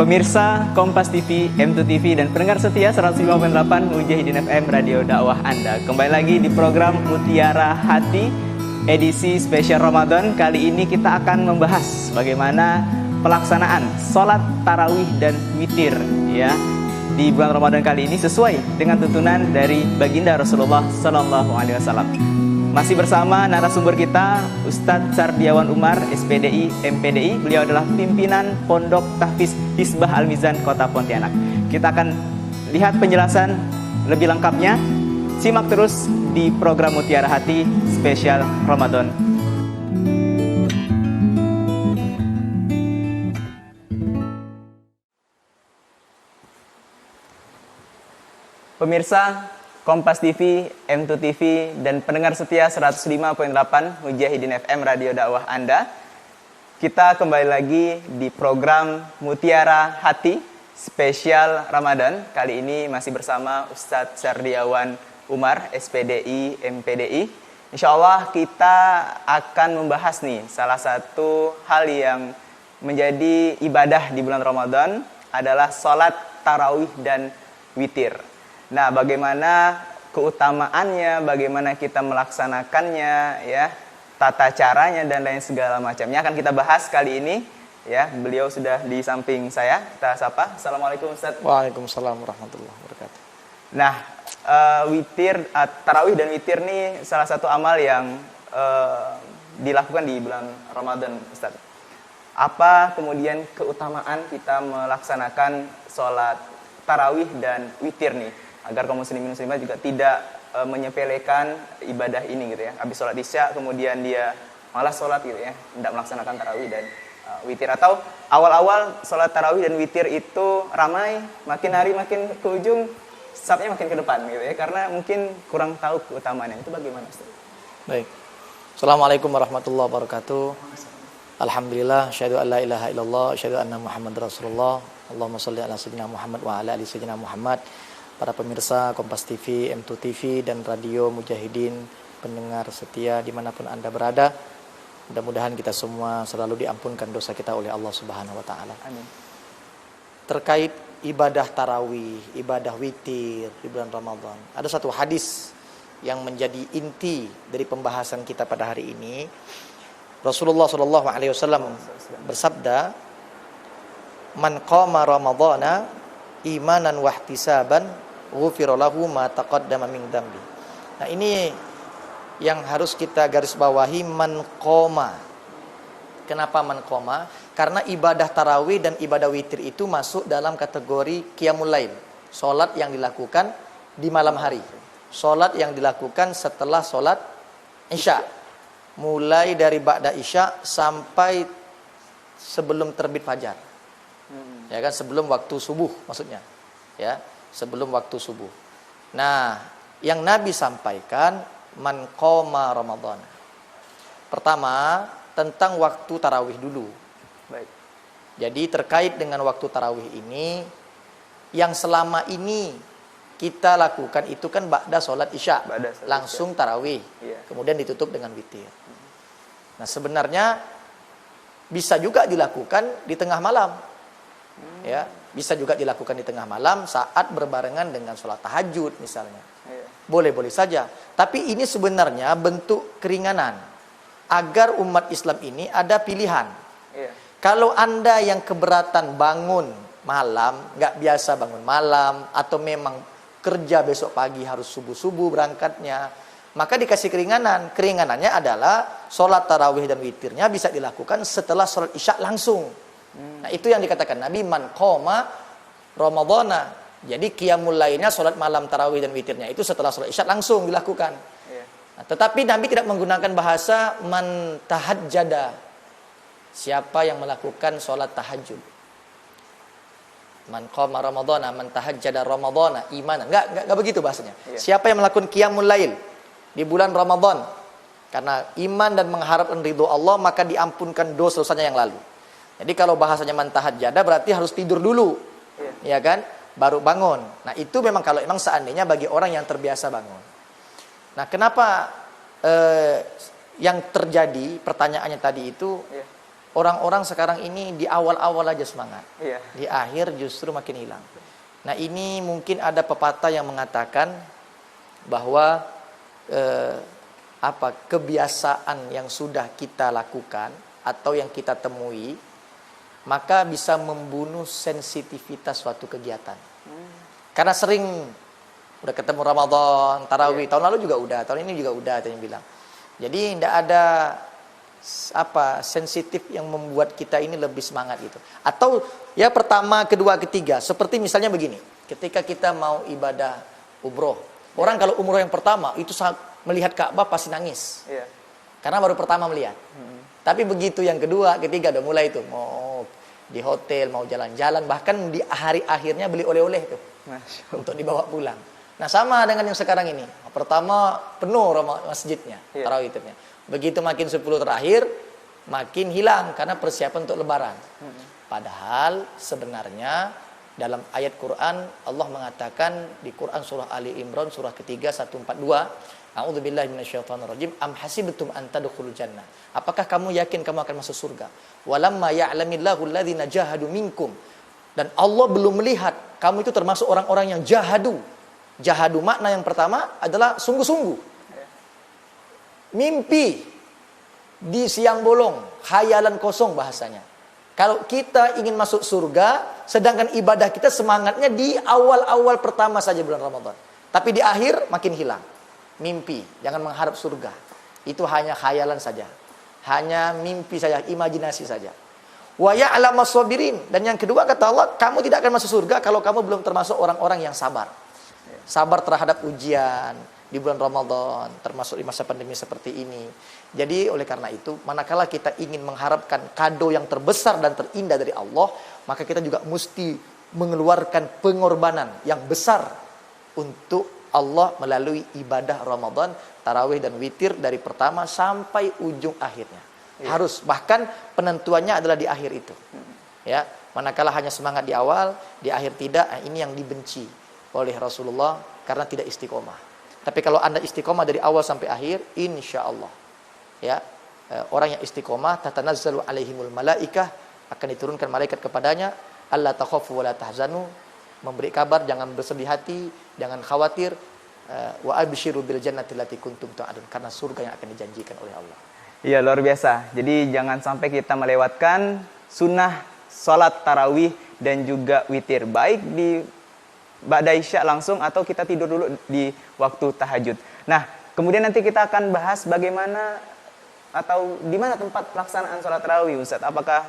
Pemirsa Kompas TV, M2 TV, dan pendengar setia 105.8 Mujahidin FM Radio Dakwah Anda. Kembali lagi di program Mutiara Hati, edisi spesial Ramadan. Kali ini kita akan membahas bagaimana pelaksanaan sholat tarawih dan witir ya di bulan Ramadan kali ini sesuai dengan tuntunan dari baginda Rasulullah Sallallahu Alaihi Wasallam. Masih bersama narasumber kita Ustadz Sardiawan Umar, SPDI, MPDI. Beliau adalah pimpinan Pondok Tahfiz Hizbah Al-Mizan Kota Pontianak. Kita akan lihat penjelasan lebih lengkapnya. Simak terus di program Mutiara Hati spesial Ramadan. Pemirsa Kompas TV, M2 TV, dan pendengar setia 105.8 Mujahidin FM Radio Dakwah Anda. Kita kembali lagi di program Mutiara Hati spesial Ramadan. Kali ini masih bersama Ustadz Sardiawan Umar, SPDI, MPDI. Insya Allah kita akan membahas nih salah satu hal yang menjadi ibadah di bulan Ramadan adalah sholat tarawih dan witir. Nah, bagaimana keutamaannya, bagaimana kita melaksanakannya, ya, tata caranya dan lain segala macamnya akan kita bahas kali ini. Ya, beliau sudah di samping saya. Kita sapa. Assalamualaikum Ustaz. Waalaikumsalam warahmatullahi wabarakatuh. Nah, witir, tarawih dan witir nih salah satu amal yang dilakukan di bulan Ramadan, Ustaz. Apa kemudian keutamaan kita melaksanakan sholat tarawih dan witir nih, agar kaum muslimin muslimat juga tidak menyepelekan ibadah ini gitu ya. Habis sholat isya kemudian dia malas sholat gitu ya, tidak melaksanakan tarawih dan witir. Atau awal-awal sholat tarawih dan witir itu ramai, makin hari makin ke ujung, safnya makin ke depan gitu ya, karena mungkin kurang tahu keutamaannya. Itu bagaimana Ustaz? Baik. Assalamualaikum warahmatullahi wabarakatuh. Alhamdulillah, syahadu an la ilaha illallah, syahadu anna Muhammad Rasulullah. Allahumma sholli ala sayyidina Muhammad wa ala ali sayyidina Muhammad. Para pemirsa Kompas TV, M2 TV, dan Radio Mujahidin, pendengar setia dimanapun Anda berada, mudah-mudahan kita semua selalu diampunkan dosa kita oleh Allah Subhanahu Wa Taala. Amin. Terkait ibadah tarawih, ibadah witir di bulan Ramadan, ada satu hadis yang menjadi inti dari pembahasan kita pada hari ini. Rasulullah Shallallahu Alaihi Wasallam bersabda, "Man qama Ramadhana imanan wahtisaban, ghufira lahu ma taqaddama min dzambi." Nah, ini yang harus kita garis bawahi, man qoma. Kenapa man qoma? Karena ibadah tarawih dan ibadah witir itu masuk dalam kategori qiyamul lail, salat yang dilakukan di malam hari, salat yang dilakukan setelah salat isya, mulai dari ba'da isya sampai sebelum terbit fajar. Ya kan, sebelum waktu subuh maksudnya. Ya, sebelum waktu subuh. Nah, yang Nabi sampaikan, man qoma Ramadan. Pertama, tentang waktu tarawih dulu. Baik. Jadi terkait dengan waktu tarawih ini, yang selama ini kita lakukan itu kan ba'da sholat isya, langsung tarawih, kemudian ditutup dengan witir. Nah, sebenarnya bisa juga dilakukan di tengah malam. Ya, bisa juga dilakukan di tengah malam saat berbarengan dengan sholat tahajud misalnya. Boleh-boleh saja. Tapi ini sebenarnya bentuk keringanan agar umat Islam ini ada pilihan. Kalau Anda yang keberatan bangun malam, nggak biasa bangun malam, atau memang kerja besok pagi harus subuh-subuh berangkatnya, maka dikasih keringanan. Keringanannya adalah sholat tarawih dan witirnya bisa dilakukan setelah sholat isya langsung. Nah, itu yang dikatakan Nabi, man qoma Ramadhana. Jadi qiyamul lailnya, sholat malam tarawih dan witirnya itu setelah sholat isya langsung dilakukan. Nah, tetapi Nabi tidak menggunakan bahasa man tahajjada, siapa yang melakukan sholat tahajud. Man qoma Ramadhana, man tahajjada Ramadhana imanan. Enggak begitu bahasanya. Siapa yang melakukan qiyamul lail di bulan Ramadan karena iman dan mengharapkan ridho Allah, maka diampunkan dosa-dosanya yang lalu. Jadi kalau bahasanya man tahajjada berarti harus tidur dulu. Ya kan? Baru bangun. Nah, itu memang kalau memang seandainya bagi orang yang terbiasa bangun. Nah, kenapa yang terjadi pertanyaannya tadi itu orang-orang sekarang ini di awal-awal aja semangat. Iya. Di akhir justru makin hilang. Nah, ini mungkin ada pepatah yang mengatakan bahwa kebiasaan yang sudah kita lakukan atau yang kita temui maka bisa membunuh sensitivitas suatu kegiatan. Karena sering udah ketemu Ramadan, tarawih, tahun lalu juga udah, tahun ini juga udah, ada yang bilang. Jadi tidak ada sensitif yang membuat kita ini lebih semangat gitu. Atau ya pertama, kedua, ketiga, seperti misalnya begini, ketika kita mau ibadah umroh, orang kalau umroh yang pertama itu saat melihat Ka'bah pasti nangis, karena baru pertama melihat. Tapi begitu yang kedua, ketiga udah mulai itu mau di hotel, mau jalan-jalan, bahkan di hari akhirnya beli oleh-oleh tuh untuk dibawa pulang. Nah, sama dengan yang sekarang ini. Pertama penuh masjidnya, tarawihnya. Begitu makin 10 terakhir, makin hilang karena persiapan untuk lebaran. Padahal sebenarnya dalam ayat Quran Allah mengatakan di Quran surah Ali Imran surah ketiga 142, A'udzubillahi minasyaitonirrajim, am hasibtum an tadkhulul jannah. Apakah kamu yakin kamu akan masuk surga? Walamma ya'lamillahu alladzina jahadu minkum. Dan Allah belum melihat kamu itu termasuk orang-orang yang jahadu. Jahadu makna yang pertama adalah sungguh-sungguh. Mimpi di siang bolong, khayalan kosong bahasanya. Kalau kita ingin masuk surga, sedangkan ibadah kita semangatnya di awal-awal pertama saja bulan Ramadan. Tapi di akhir makin hilang. Mimpi, jangan mengharap surga. Itu hanya khayalan saja. Hanya mimpi saja, imajinasi saja. Wa ya'lamas sabirin. Dan yang kedua kata Allah, kamu tidak akan masuk surga kalau kamu belum termasuk orang-orang yang sabar. Sabar terhadap ujian di bulan Ramadan, termasuk di masa pandemi seperti ini. Jadi oleh karena itu, manakala kita ingin mengharapkan kado yang terbesar dan terindah dari Allah, maka kita juga mesti mengeluarkan pengorbanan yang besar untuk Allah melalui ibadah Ramadan, tarawih dan witir dari pertama sampai ujung akhirnya. Harus, bahkan penentuannya adalah di akhir itu. Ya, manakala hanya semangat di awal, di akhir tidak, ini yang dibenci oleh Rasulullah karena tidak istiqomah. Tapi kalau Anda istiqomah dari awal sampai akhir, insya Allah, ya, orang yang istiqomah, tatanazzalu alaihimul malaikah, akan diturunkan malaikat kepadanya, alla takhafu wa la tahzanu, memberi kabar, jangan bersedih hati, jangan khawatir, wa absyiru bil jannati allati kuntum tu'adun, karena surga yang akan dijanjikan oleh Allah. Iya, luar biasa. Jadi jangan sampai kita melewatkan sunnah sholat tarawih dan juga witir, baik di ba'da isya langsung atau kita tidur dulu di waktu tahajud. Nah, kemudian nanti kita akan bahas bagaimana atau di mana tempat pelaksanaan sholat tarawih, Ustaz. Apakah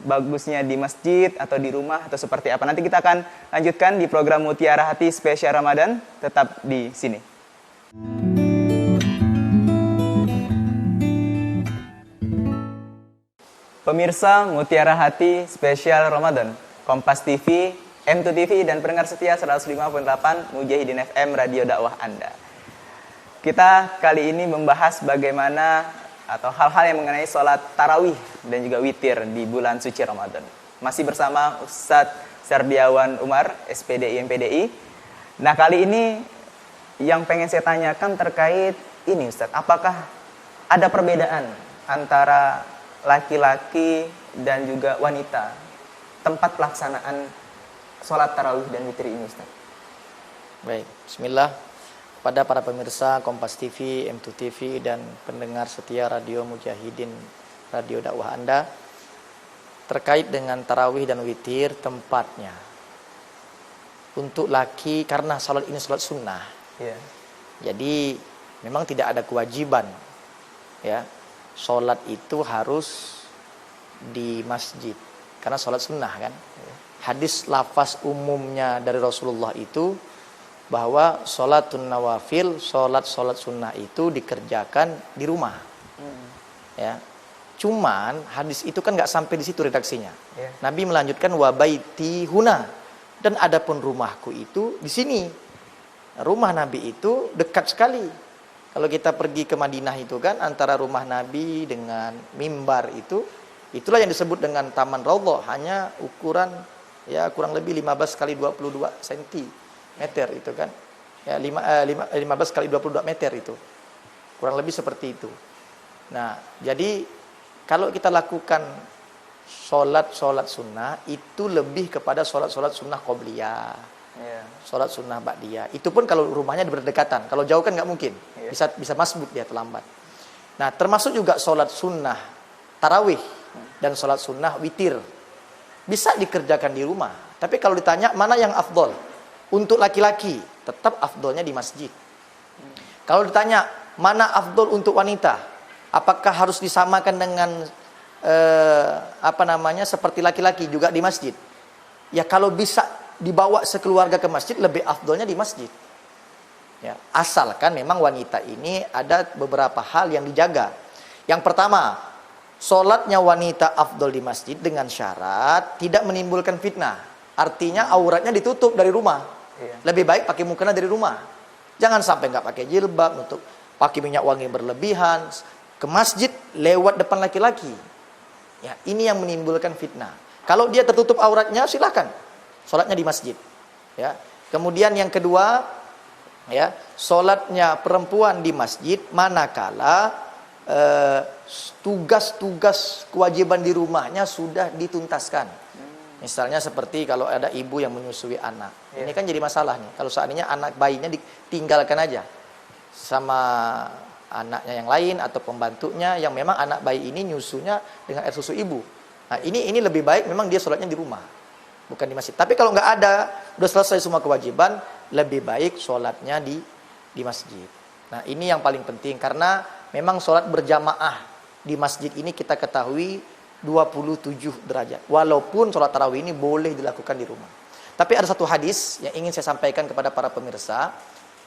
bagusnya di masjid atau di rumah atau seperti apa? Nanti kita akan lanjutkan di program Mutiara Hati spesial Ramadan. Tetap di sini. Pemirsa Mutiara Hati spesial Ramadan, Kompas TV, M2TV dan pendengar setia 105.8 Mujahidin FM Radio Dakwah Anda. Kita kali ini membahas bagaimana atau hal-hal yang mengenai sholat tarawih dan juga witir di bulan suci Ramadan. Masih bersama Ustadz Sardiawan Umar, SPDI MPDI. Nah, kali ini yang pengen saya tanyakan terkait ini, Ustadz. Apakah ada perbedaan antara laki-laki dan juga wanita tempat pelaksanaan sholat tarawih dan witir ini, Ustaz? Baik, bismillah. Pada para pemirsa Kompas TV, M2TV dan pendengar setia Radio Mujahidin Radio Dakwah Anda, terkait dengan tarawih dan witir tempatnya. Untuk laki, karena sholat ini sholat sunnah, jadi memang tidak ada kewajiban, ya, sholat itu harus di masjid karena sholat sunnah kan. Hadis lafaz umumnya dari Rasulullah itu bahwa sholatun nawafil, sholat sunnah itu dikerjakan di rumah. Ya, cuman hadis itu kan nggak sampai di situ redaksinya. Nabi melanjutkan wabaiti huna, dan adapun rumahku itu di sini. Rumah Nabi itu dekat sekali. Kalau kita pergi ke Madinah itu kan antara rumah Nabi dengan mimbar itu, itulah yang disebut dengan Taman Raudhah, hanya ukuran ya kurang lebih 15 kali 22 cm itu kan. Ya 15 kali 22 meter itu. Kurang lebih seperti itu. Nah, jadi Kalau kita lakukan sholat sunnah, itu lebih kepada sholat sunnah qobliyah, sholat sunnah ba'diyah. Itu pun kalau rumahnya berdekatan. Kalau jauh kan nggak mungkin, bisa masbuk dia terlambat. Nah, termasuk juga sholat sunnah tarawih dan sholat sunnah witir bisa dikerjakan di rumah. Tapi kalau ditanya mana yang afdol untuk laki-laki, tetap afdolnya di masjid. Kalau ditanya mana afdol untuk wanita, apakah harus disamakan dengan seperti laki-laki juga di masjid? Ya, kalau bisa dibawa sekeluarga ke masjid, lebih afdolnya di masjid. Ya, asalkan memang wanita ini ada beberapa hal yang dijaga. Yang pertama, sholatnya wanita afdol di masjid dengan syarat tidak menimbulkan fitnah. Artinya auratnya ditutup dari rumah. Lebih baik pakai mukena dari rumah. Jangan sampai nggak pakai jilbab, untuk pakai minyak wangi berlebihan, ke masjid lewat depan laki-laki. Ya, ini yang menimbulkan fitnah. Kalau dia tertutup auratnya, silakan sholatnya di masjid. Ya. Kemudian yang kedua, ya, sholatnya perempuan di masjid manakala tugas-tugas kewajiban di rumahnya sudah dituntaskan. Misalnya seperti kalau ada ibu yang menyusui anak. Ini kan jadi masalah nih. Kalau seandainya anak bayinya ditinggalkan aja sama anaknya yang lain atau pembantunya yang memang anak bayi ini nyusunya dengan air susu ibu. Nah, ini lebih baik memang dia sholatnya di rumah, bukan di masjid. Tapi kalau nggak ada, udah selesai semua kewajiban, lebih baik sholatnya di masjid. Nah, ini yang paling penting karena memang sholat berjamaah di masjid ini kita ketahui 27 derajat. Walaupun sholat tarawih ini boleh dilakukan di rumah. Tapi ada satu hadis yang ingin saya sampaikan kepada para pemirsa.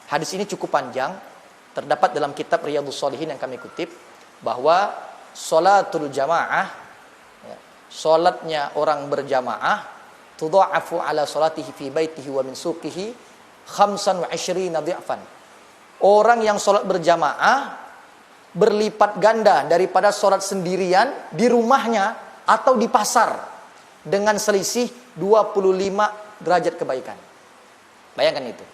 Hadis ini cukup panjang. Terdapat dalam kitab Riyadhus Shalihin yang kami kutip. Bahwa sholatul jamaah, sholatnya orang berjamaah, tudha'afu ala sholatihi fi baitihi wa min suqihi 25 dhi'fan. Orang yang sholat berjamaah berlipat ganda daripada sholat sendirian di rumahnya atau di pasar dengan selisih 25 derajat kebaikan. Bayangkan itu.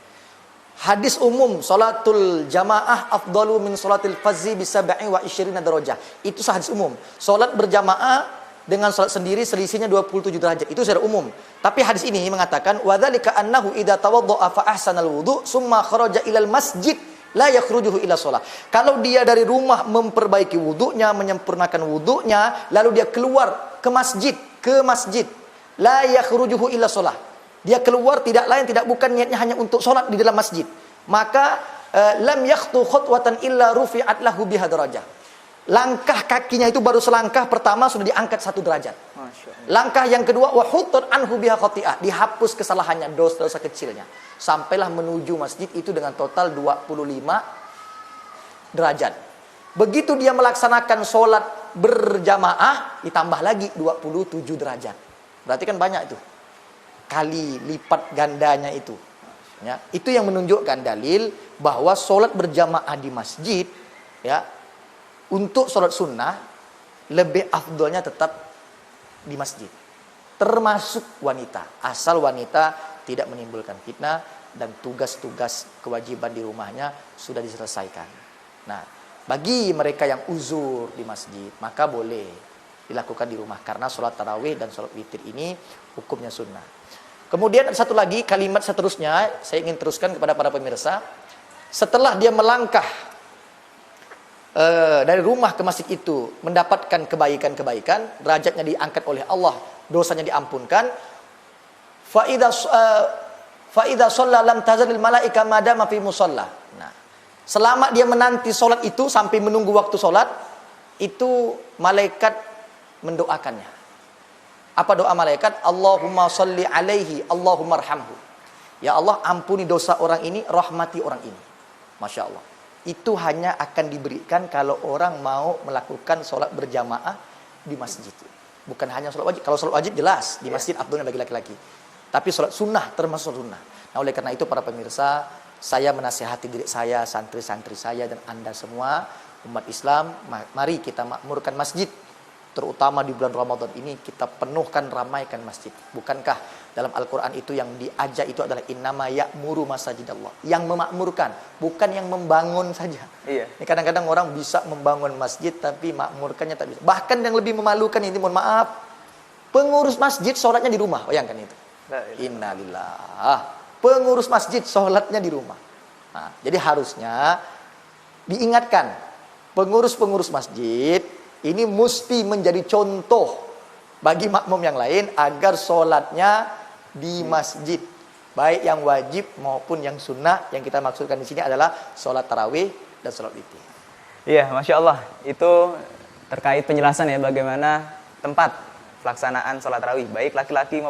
Hadis umum sholatul jamaah afdalu min sholatil fazzi bi 27 darajah. Itu hadis umum. Sholat berjamaah dengan sholat sendiri selisihnya 27 derajat. Itu secara umum. Tapi hadis ini mengatakan wa dzalika annahu idza tawaddaa fa ahsanal wudu summa kharaja ilal masjid la yakhrujuhu ila shalah. Kalau dia dari rumah memperbaiki wudunya, menyempurnakan wudunya, lalu dia keluar ke masjid, la yakhrujuhu ila shalah. Dia keluar tidak lain tidak bukan niatnya hanya untuk sholat di dalam masjid. Maka lam yakhtu khutwatan illa rufi'at lahu biha darajah. Langkah kakinya itu baru selangkah pertama sudah diangkat 1 derajat. Langkah yang kedua wa hutut anhu biha khati'ah, dihapus kesalahannya, dosa-dosa kecilnya. Sampailah menuju masjid itu dengan total 25 derajat. Begitu dia melaksanakan sholat berjamaah, ditambah lagi 27 derajat. Berarti kan banyak itu. Kali lipat gandanya itu. Ya, itu yang menunjukkan dalil bahwa sholat berjamaah di masjid, ya, untuk sholat sunnah, lebih afdolnya tetap di masjid. Termasuk wanita. Asal wanita tidak menimbulkan fitnah dan tugas-tugas kewajiban di rumahnya sudah diselesaikan. Nah, bagi mereka yang uzur di masjid, maka boleh dilakukan di rumah. Karena sholat tarawih dan sholat witir ini hukumnya sunnah. Kemudian satu lagi kalimat seterusnya, saya ingin teruskan kepada para pemirsa. Setelah dia melangkah dari rumah ke masjid itu, mendapatkan kebaikan-kebaikan, derajatnya diangkat oleh Allah, dosanya diampunkan. Fa idza shalla lam tazalil malaika madama fi musalla. Nah, selama dia menanti sholat itu sampai menunggu waktu sholat, itu malaikat mendoakannya. Apa doa malaikat? Allahumma sholli alaihi, Allahumma arhamhu. Ya Allah, ampuni dosa orang ini, rahmati orang ini. Masya Allah. Itu hanya akan diberikan kalau orang mau melakukan sholat berjamaah di masjid. Bukan hanya sholat wajib. Kalau sholat wajib jelas di masjid afdolnya bagi laki-laki. Tapi sholat sunnah termasuk sunnah. Nah, oleh karena itu para pemirsa, saya menasihati diri saya, santri-santri saya dan Anda semua umat Islam, mari kita makmurkan masjid. terutama di bulan Ramadan ini kita penuhkan, ramaikan masjid. Bukankah dalam Al-Quran itu yang diajak itu adalah innama ya'muru masajidallah, yang memakmurkan, bukan yang membangun saja. Iya. Ini kadang-kadang orang bisa membangun masjid tapi makmurkannya tak bisa. Bahkan yang lebih memalukan ini, mohon maaf, pengurus masjid sholatnya di rumah. Bayangkan itu. Innalillah. Pengurus masjid sholatnya di rumah. Nah, jadi harusnya diingatkan, pengurus-pengurus masjid ini mesti menjadi contoh bagi makmum yang lain agar sholatnya di masjid, baik yang wajib maupun yang sunnah. Yang kita maksudkan di sini adalah sholat tarawih dan sholat witir. Iya, Masya Allah. Itu terkait penjelasan ya bagaimana tempat pelaksanaan sholat tarawih, baik laki-laki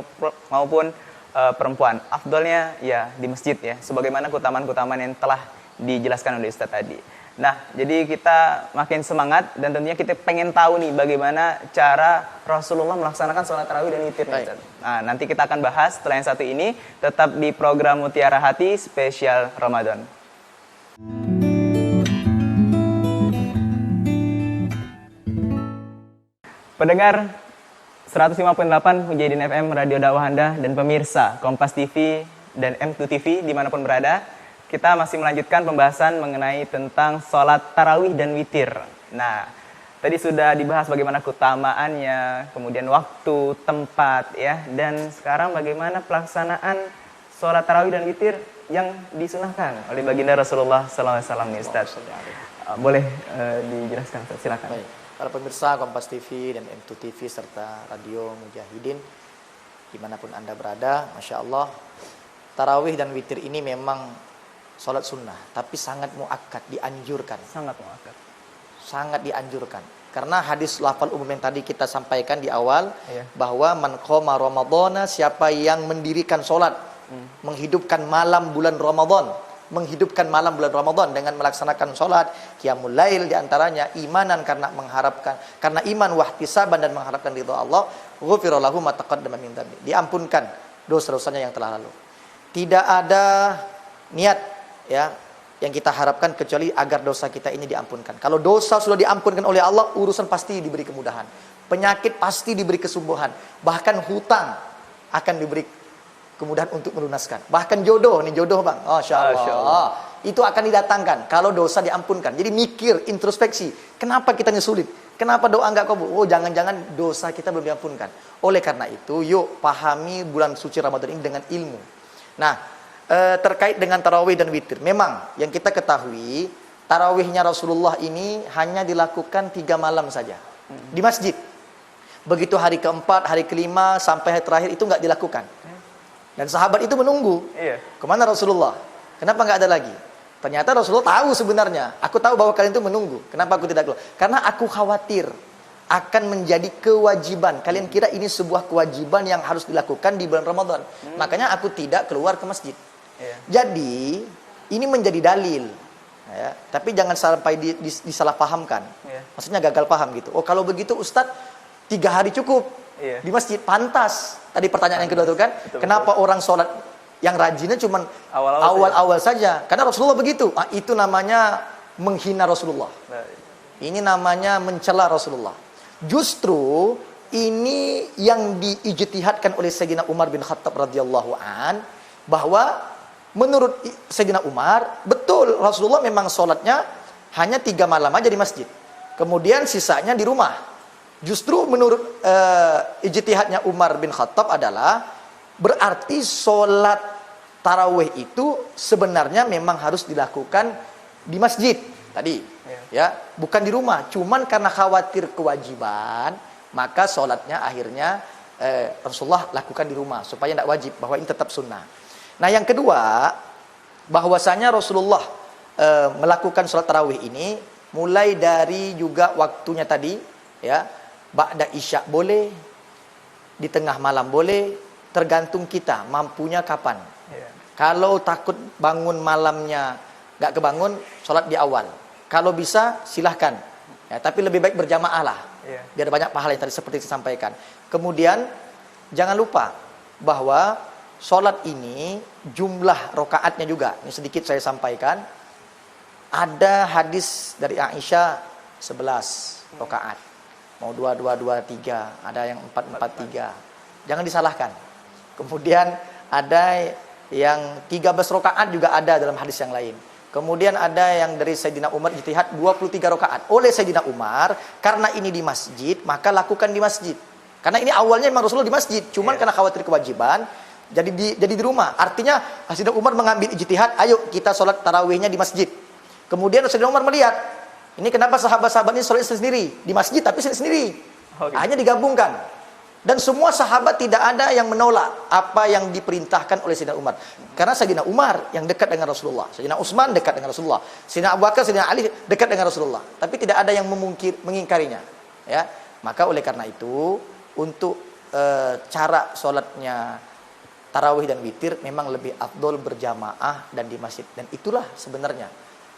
maupun perempuan. Afdolnya ya di masjid ya, sebagaimana keutamaan-keutamaan yang telah dijelaskan oleh Ustaz tadi. Nah, jadi kita makin semangat dan tentunya kita pengen tahu nih bagaimana cara Rasulullah melaksanakan sholat tarawih dan witir. Nah, nanti kita akan bahas setelah yang satu ini, tetap di program Mutiara Hati spesial Ramadan. Pendengar 105.8 Mujahidin FM Radio Dakwah Anda dan pemirsa Kompas TV dan M2 TV dimanapun berada, kita masih melanjutkan pembahasan mengenai tentang sholat tarawih dan witir. Nah, tadi sudah dibahas bagaimana keutamaannya, kemudian waktu, tempat, ya, dan sekarang bagaimana pelaksanaan sholat tarawih dan witir yang disunahkan oleh baginda Rasulullah SAW, Ustaz. Boleh dijelaskan, Ustaz? Silakan. Baik. Para pemirsa Kompas TV dan M2 TV serta Radio Mujahidin dimanapun Anda berada, Masya Allah, tarawih dan witir ini memang sholat sunnah, tapi sangat muakkad, dianjurkan. Sangat muakkad. Sangat dianjurkan. Karena hadis lafal umum yang tadi kita sampaikan di awal, bahwa man qoma ramadhana, siapa yang mendirikan sholat, menghidupkan malam bulan Ramadan, menghidupkan malam bulan Ramadan dengan melaksanakan sholat qiyamul lail diantaranya imanan, karena mengharapkan, karena iman wahtisaban dan mengharapkan ridha Allah, ghufira lahu ma taqaddama min dzambi, diampunkan dosa-dosanya yang telah lalu. Tidak ada niat ya yang kita harapkan kecuali agar dosa kita ini diampunkan. Kalau dosa sudah diampunkan oleh Allah, urusan pasti diberi kemudahan, penyakit pasti diberi kesembuhan, bahkan hutang akan diberi kemudahan untuk melunaskan. Bahkan jodoh, nih jodoh bang, Masya Allah, itu akan didatangkan kalau dosa diampunkan. Jadi mikir, introspeksi, kenapa kita sulit, kenapa doa enggak kabul? Oh, jangan-jangan dosa kita belum diampunkan. Oleh karena itu, yuk pahami bulan suci Ramadan ini dengan ilmu. Nah, terkait dengan tarawih dan witir, memang yang kita ketahui, tarawihnya Rasulullah ini hanya dilakukan 3 malam saja di masjid. Begitu hari keempat, hari kelima, sampai hari terakhir itu nggak dilakukan. Dan sahabat itu menunggu, kemana Rasulullah? Kenapa nggak ada lagi? Ternyata Rasulullah tahu sebenarnya. Aku tahu bahwa kalian itu menunggu. Kenapa aku tidak keluar? Karena aku khawatir akan menjadi kewajiban. Kalian kira ini sebuah kewajiban yang harus dilakukan di bulan Ramadan. Makanya aku tidak keluar ke masjid. Jadi ini menjadi dalil. Ya, tapi jangan sampai disalahpahamkan. Maksudnya gagal paham gitu. Oh, kalau begitu Ustadz 3 hari cukup di masjid, pantas. Tadi pertanyaan yang kedua itu kan, kenapa orang sholat yang rajinnya cuma awal-awal saja? Karena Rasulullah begitu. Itu namanya menghina Rasulullah. Ini namanya mencela Rasulullah. Justru ini yang diijtihadkan oleh Sayyidina Umar bin Khattab radhiyallahu an, bahwa menurut Sayyidina Umar, betul Rasulullah memang sholatnya hanya 3 malam aja di masjid. Kemudian sisanya di rumah. Justru menurut ijtihadnya Umar bin Khattab adalah berarti sholat tarawih itu sebenarnya memang harus dilakukan di masjid tadi, ya, bukan di rumah. Cuman karena khawatir kewajiban, maka sholatnya akhirnya Rasulullah lakukan di rumah supaya tidak wajib, bahwa ini tetap sunnah. Nah, yang kedua, bahwasanya Rasulullah melakukan sholat tarawih ini mulai dari juga waktunya tadi, ya. Ba'da isya boleh, di tengah malam boleh, tergantung kita mampunya kapan. Kalau takut bangun malamnya gak kebangun, sholat di awal. Kalau bisa silahkan, ya, tapi lebih baik berjamaah lah, biar banyak pahala yang tadi seperti disampaikan. Kemudian jangan lupa bahwa sholat ini jumlah rokaatnya juga, ini sedikit saya sampaikan. Ada hadis dari Aisyah 11 rokaat. mau 2223, ada yang 443. Jangan disalahkan. Kemudian ada yang 13 rakaat juga ada dalam hadis yang lain. Kemudian ada yang dari Sayyidina Umar ijtihad 23 rakaat. Oleh Sayyidina Umar, karena ini di masjid, maka lakukan di masjid. Karena ini awalnya memang Rasulullah di masjid, cuman karena khawatir kewajiban, jadi di rumah. Artinya Sayyidina Umar mengambil ijtihad, ayo kita sholat tarawihnya di masjid. Kemudian Sayyidina Umar melihat, ini kenapa sahabat-sahabat ini sholat sendiri di masjid tapi sendiri. Hanya digabungkan. Dan semua sahabat tidak ada yang menolak apa yang diperintahkan oleh Sayyidina Umar. Karena Sayyidina Umar yang dekat dengan Rasulullah, Sayyidina Utsman dekat dengan Rasulullah, Sayyidina Abu Bakar, Sayyidina Ali dekat dengan Rasulullah. Tapi tidak ada yang mengingkarinya. Ya, maka oleh karena itu untuk cara sholatnya tarawih dan witir memang lebih afdol berjamaah dan di masjid. Dan itulah sebenarnya.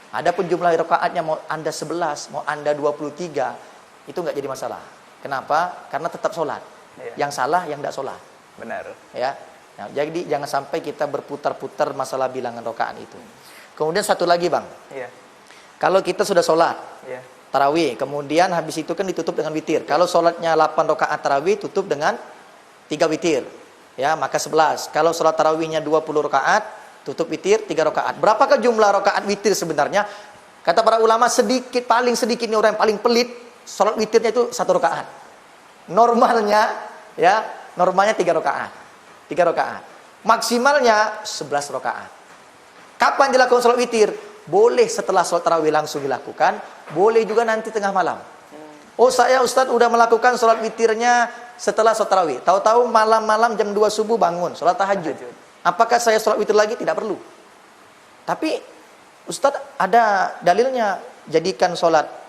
Adapun jumlah rakaatnya mau Anda 11, mau Anda 23, itu nggak jadi masalah. Kenapa? Karena tetap sholat. Yang salah yang tidak sholat. Benar. Ya. Nah, jadi jangan sampai kita berputar-putar masalah bilangan rakaat itu. Kemudian satu lagi bang. Iya. Kalau kita sudah sholat tarawih, kemudian habis itu kan ditutup dengan witir. Kalau sholatnya 8 rakaat tarawih, tutup dengan 3 witir. Ya, maka 11. Kalau sholat tarawihnya 20 rakaat, tutup witir 3 rakaat. Berapakah jumlah rakaat witir sebenarnya? Kata para ulama, paling sedikit ini orang yang paling pelit, sholat witirnya itu 1 rakaat. Normalnya 3 rakaat. 3 rakaat. Maksimalnya 11 rakaat. Kapan dilakukan sholat witir? Boleh setelah sholat tarawih langsung dilakukan, boleh juga nanti tengah malam. Oh, saya Ustadz udah melakukan sholat witirnya setelah sholat tarawih. Tahu-tahu malam-malam jam 2 subuh bangun, sholat tahajud. Apakah saya sholat witir lagi? Tidak perlu. Tapi Ustadz ada dalilnya, jadikan sholat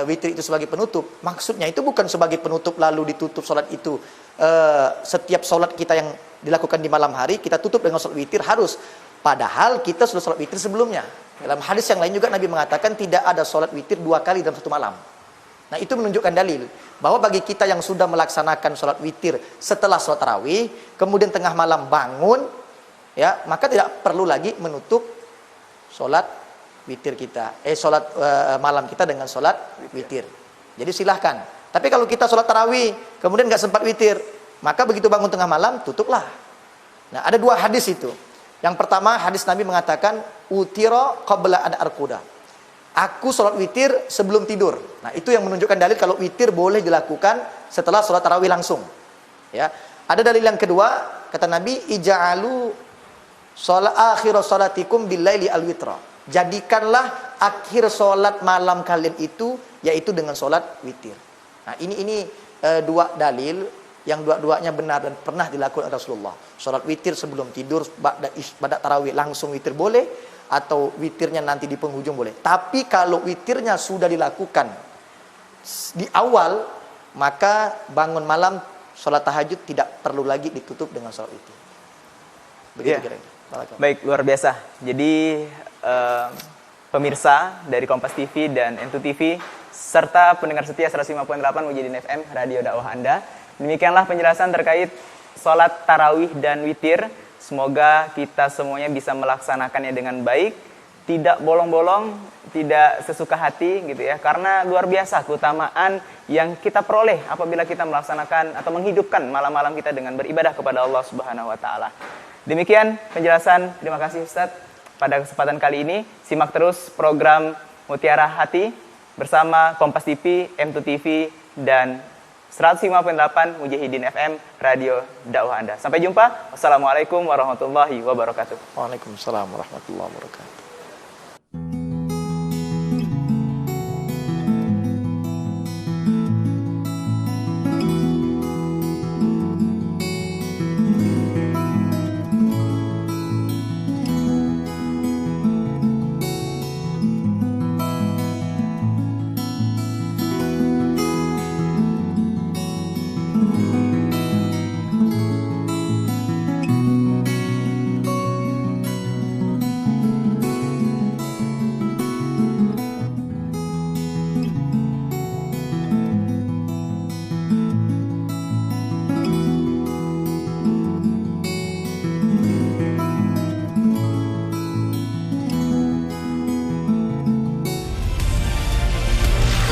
witir itu sebagai penutup. Maksudnya itu bukan sebagai penutup lalu ditutup sholat itu. Setiap sholat kita yang dilakukan di malam hari kita tutup dengan sholat witir harus. Padahal kita sudah sholat witir sebelumnya. Dalam hadis yang lain juga Nabi mengatakan tidak ada sholat witir 2 kali dalam 1 malam. Nah, itu menunjukkan dalil bahwa bagi kita yang sudah melaksanakan sholat witir setelah sholat tarawih, kemudian tengah malam bangun, ya, maka tidak perlu lagi menutup sholat witir kita, sholat malam kita dengan sholat witir. Jadi silahkan. Tapi kalau kita sholat tarawih, kemudian nggak sempat witir, maka begitu bangun tengah malam, tutuplah. Nah, ada 2 hadis itu. Yang pertama, hadis Nabi mengatakan, utiro qabla an arkuda. Aku sholat witir sebelum tidur. Nah, itu yang menunjukkan dalil kalau witir boleh dilakukan setelah sholat tarawih langsung. Ya. Ada dalil yang kedua, kata Nabi, ija'alu akhir sholatikum billaili al-witra. Jadikanlah akhir sholat malam kalian itu yaitu dengan sholat witir. Nah, ini 2 dalil yang dua-duanya benar dan pernah dilakukan Rasulullah. Sholat witir sebelum tidur, pada tarawih langsung witir boleh, atau witirnya nanti di penghujung boleh. Tapi kalau witirnya sudah dilakukan di awal, maka bangun malam sholat tahajud tidak perlu lagi ditutup dengan sholat witir. Begitu kira-kira. Baik, luar biasa. Jadi pemirsa dari Kompas TV dan N2 TV serta pendengar setia 105.8 Mujahidin FM Radio Dakwah Anda, demikianlah penjelasan terkait sholat tarawih dan witir. Semoga kita semuanya bisa melaksanakannya dengan baik, tidak bolong-bolong, tidak sesuka hati gitu ya, karena luar biasa keutamaan yang kita peroleh apabila kita melaksanakan atau menghidupkan malam-malam kita dengan beribadah kepada Allah Subhanahu wa taala. Demikian penjelasan, terima kasih Ustadz. Pada kesempatan kali ini, simak terus program Mutiara Hati bersama Kompas TV, M2 TV, dan 105.8 Mujahidin FM Radio Dakwah Anda. Sampai jumpa. Wassalamualaikum warahmatullahi wabarakatuh. Waalaikumsalam warahmatullahi wabarakatuh.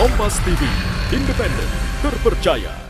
Kompas TV, independen, terpercaya,